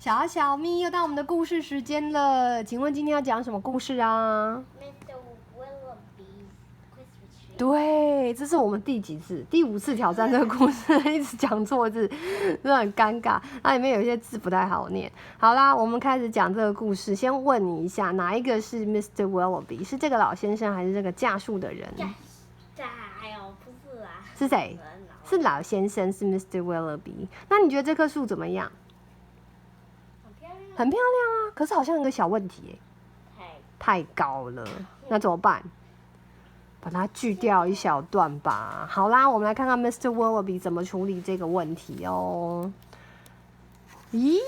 小小咪又到我们的故事时间了，请问今天要讲什么故事啊 ？Mr. Willowby Christmas tree。对，这是我们第几次？第5次挑战这个故事，一直讲错字，真的很尴尬。它里面有一些字不太好念。好啦，我们开始讲这个故事。先问你一下，哪一个是 Mr. Willowby？ 是这个老先生还是这个驾树的人？哎呦，不是啊。是谁？是老先生，是 Mr. Willowby。那你觉得这棵树怎么样？很漂亮啊，可是好像有个小问题耶，太高了，那怎么办？把它锯掉一小段吧。好啦，我们来看看 Mr. Willowby 怎么处理这个问题哦。咦，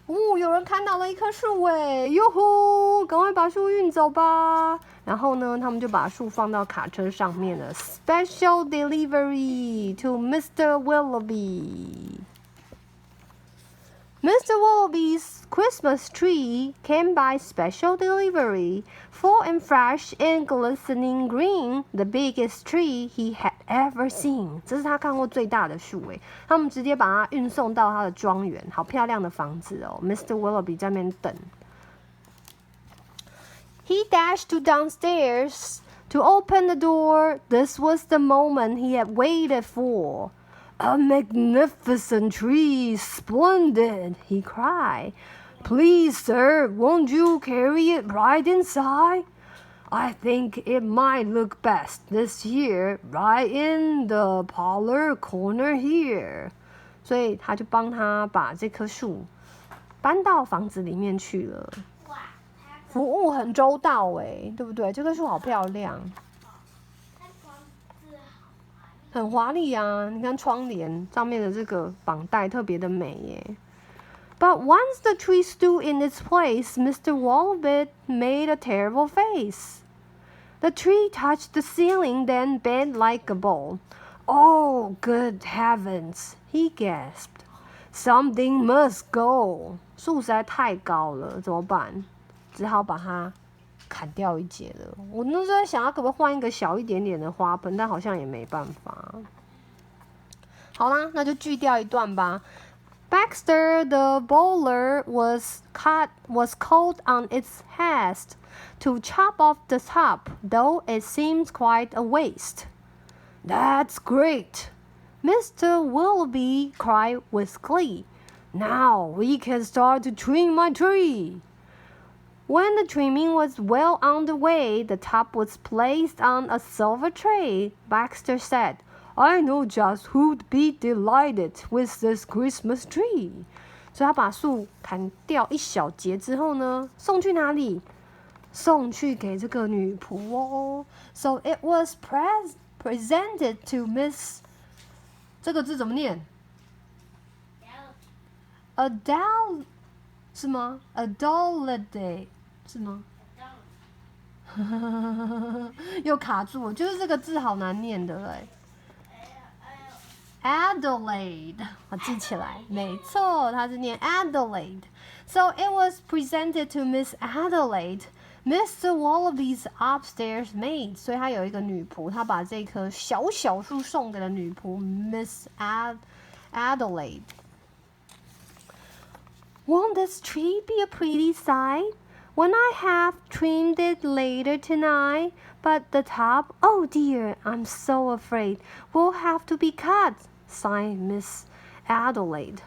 有人看到了一棵树哎，哟吼，赶快把树运走吧。然后呢，他们就把树放到卡车上面了。Special delivery to Mr. Willowby。Mr. Willowby's Christmas tree came by special delivery, full and fresh and glistening green, the biggest tree he had ever seen. 这是他看过最大的树诶，他们直接把它运送到他的庄园，好漂亮的房子哦。Mr. Willowby 在那边等。He dashed to downstairs to open the door. This was the moment he had waited for.A magnificent tree, splendid, he cried. Please, sir, won't you carry it right inside? I think it might look best this year, right in the parlor corner here. 所以他就帮他把这棵树搬到房子里面去了。服务很周到诶，对不对？这棵树好漂亮。很华丽啊！你看窗帘上面的这个绑带特别的美耶。But once the tree stood in its place, Mr. Willowby made a terrible face. The tree touched the ceiling, then bent like a ball. Oh, good heavens! He gasped. Something must go. 树实在太高了，怎么办？只好把它砍掉一截了。我那时候在想，他可不可以换一个小一点点的花盆，但好像也没办法。好啦，那就锯掉一段吧。Baxter the bowler was called on its hest to chop off the top, though it seemed quite a waste. That's great! Mr. Willowby cried with glee. Now we can start to trim my tree.When the trimming was well underway, the top was placed on a silver tray. Baxter said, I know just who'd be delighted with this Christmas tree. 所以他把树砍掉一小截之后呢，送去哪里？送去给这个女仆哦。So it was presented to Miss 这个字怎么念 ？Adele 是吗 ？Doubleday 是吗？又卡住了，就是这个字好难念的嘞。Adelaide， 我记起来，没错，它是念 Adelaide。So it was presented to Miss Adelaide, Mr. Willowby's upstairs maid。所以他有一个女仆，他把这棵小小树送给了女仆 Miss Adelaide。Won't this tree be a pretty sight?When I have trimmed it later tonight, but the top, oh dear, I'm so afraid, will have to be cut, sighed Miss Adelaide.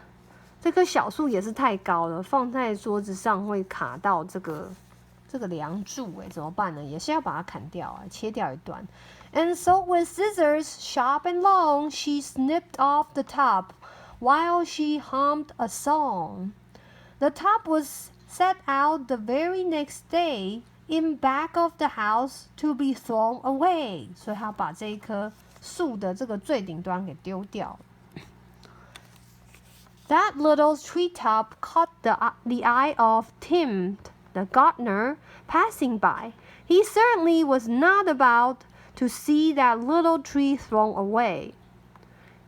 这棵小树也是太高了，放在桌子上会卡到这个梁柱，怎么办呢？也是要把它砍掉啊，切掉一段。And so with scissors, sharp and long, she snipped off the top, while she hummed a song. The top was set out the very next day in back of the house to be thrown away. 所以他把这一棵树的这个最顶端给丢掉。That little treetop caught the eye of Tim, the gardener, passing by. He certainly was not about to see that little tree thrown away.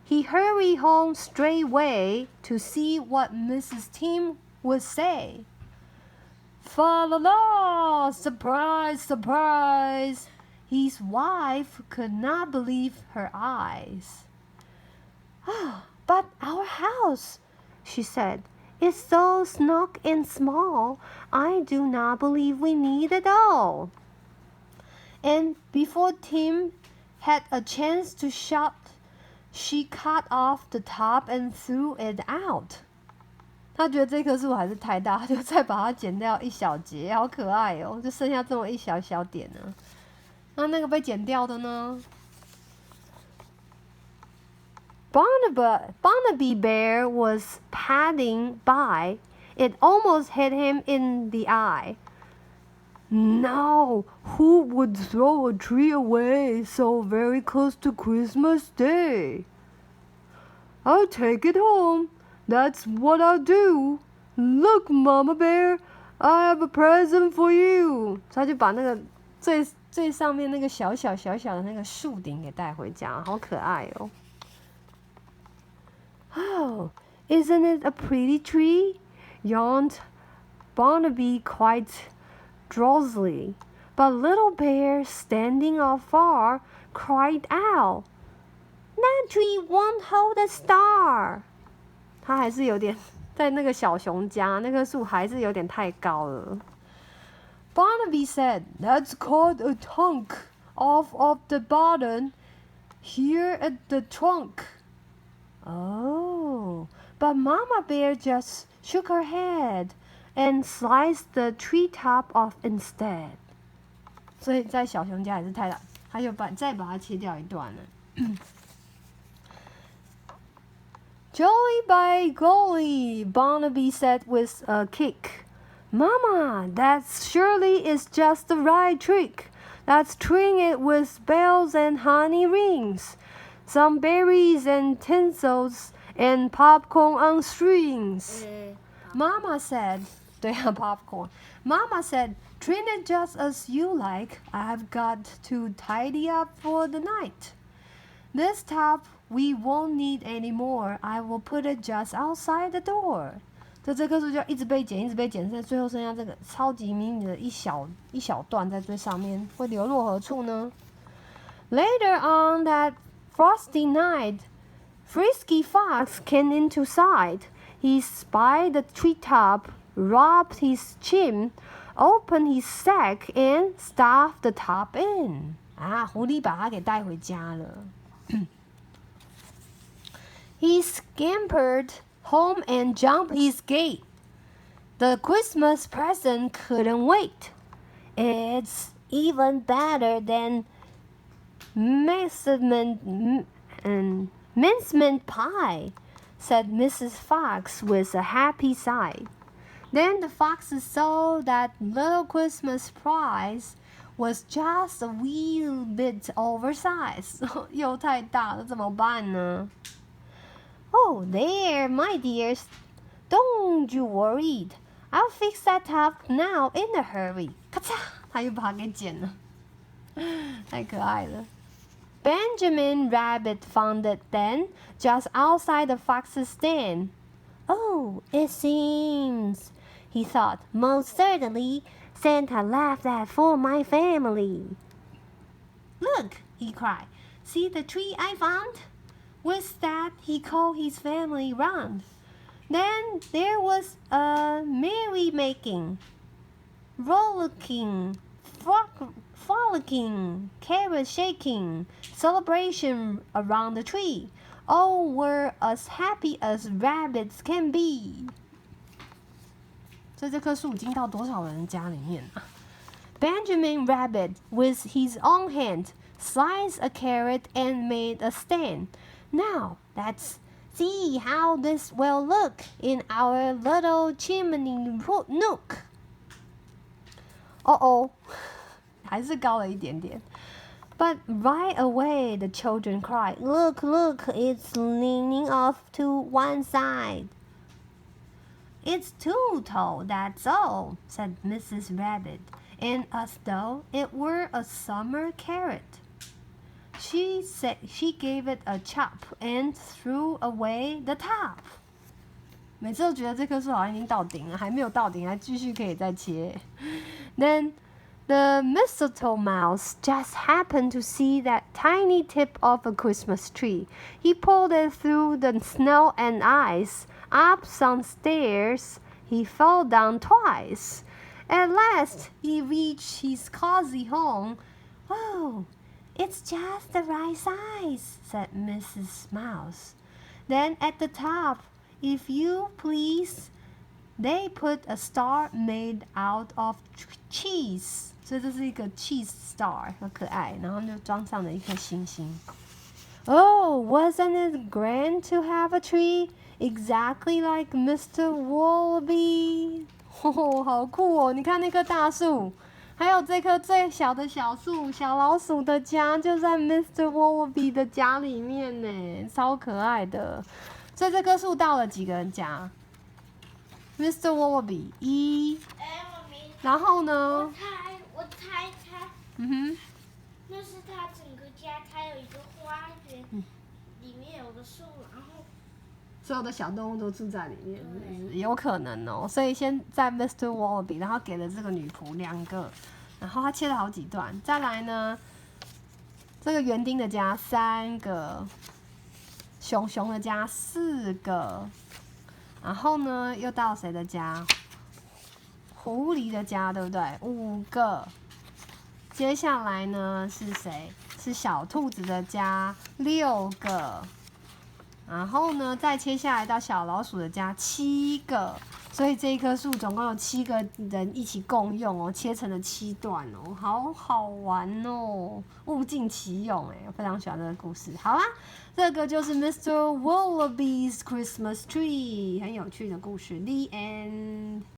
He hurried home straightway to see what Mrs. Tim would say.Fa la la! Surprise! Surprise! His wife could not believe her eyes. But our house, she said. is so snug and small, I do not believe we need it all. And before Tim had a chance to shout, she cut off the top and threw it out. 他觉得这棵树还是太大，他就再把它剪掉一小截，好可爱哦，就剩下这么一小小点呢。那个被剪掉的呢？ Barnaby Bear was padding by. It almost hit him in the eye. Now, who would throw a tree away so very close to Christmas Day? I'll take it home. That's what I'll do. Look, Mama Bear, I have a present for you. 他就把那个最上面那个小小的那个树顶给带回家，好可爱哦。Oh, isn't it a pretty tree? Yawned Barnaby quite drowsily. But Little Bear, standing afar, cried out, That tree won't hold a star. 他还是有点在那个小熊家，那棵树还是有点太高了。Barnaby said, That's called a hunk off of the bottom, here at the trunk. Oh, but Mama Bear just shook her head and sliced the treetop off instead. 所以在小熊家也是太大，他就再把它切掉一段了。Jolly by golly, Barnaby said with a kick. Mama, that surely is just the right trick. Let's trim it with bells and honey rings, some berries and tinsels, and popcorn on strings. Mama said, 对啊 popcorn. Mama said, trim it just as you like. I've got to tidy up for the night. This top we won't need anymore. I will put it just outside the door. 这棵树就一直被剪，现在最后剩下这个超级迷你的一小段在最上面，会流落何处呢？ Later on that frosty night, Frisky Fox came into sight. He spied the treetop, rubbed his chin, opened his sack, and stuffed the top in. 狐狸把它给带回家了。He scampered home and jumped his gate. The Christmas present couldn't wait. It's even better than mincemeat pie, said Mrs. Fox with a happy sigh. Then the foxes saw that little Christmas prize was just a wee bit oversized. 又太大了，怎么办呢？ Oh, there, my dears. Don't you worry. I'll fix that up now in a hurry. 咔嚓，他又把它给剪了，太可爱了。Benjamin Rabbit found it then, just outside the fox's den. Oh, it seems, he thought, most certainly Santa left that for my family. Look, he cried. See the tree I found? With that, he called his family round. Then there was a merrymaking, rollicking, frolicking, carrot shaking, celebration around the tree. All were as happy as rabbits can be. 所以这棵树已经到多少人家里面了？ Benjamin Rabbit, with his own hand, sliced a carrot and made a stand. Now, let's see how this will look in our little chimney nook. Uh-oh, 还是高了一点点。But right away, the children cried, Look, look, it's leaning off to one side. It's too tall, that's all, said Mrs. Rabbit, and as though it were a summer carrot. She said she gave it a chop and threw away the top. 每次都觉得这棵树好像已经到顶了，还没有到顶，还继续可以再切。Then the mistletoe mouse just happened to see that tiny tip of a Christmas tree. He pulled it through the snow and ice up some stairs, he fell down twice. At last, he reached his cozy home. "Oh, it's just the right size," said Mrs. Mouse. Then at the top, "If you please," they put a star made out of cheese. 所以这是一个 cheese star， 很可爱。然后就装上了一颗星星。Oh, wasn't it grand to have a tree exactly like Mr. Willowby? 哦，好酷哦！你看那棵大树，还有这棵最小的小树，小老鼠的家就在 Mr. Willowby 的家里面呢，超可爱的。所以这棵树到了几个人家 ？Mr. Willowby 1，然后呢？我猜他，那是他整个家，他有一个花园，里面有个树，然后所有的小动物都住在里面，有可能哦。所以先在 Mr. Willowby， 然后给了这个女仆2个，然后他切了好几段。再来呢，这个园丁的家3个，熊熊的家4个，然后呢又到谁的家？狐狸的家，对不对？5个。接下来呢是谁？是小兔子的家6个。然后呢，再切下来到小老鼠的家7个。所以这一棵树总共有7个人一起共用哦，切成了7段哦，好好玩哦，物尽其用哎，我非常喜欢这个故事。好啦，这个就是 Mr. Willowby's Christmas Tree， 很有趣的故事。The end。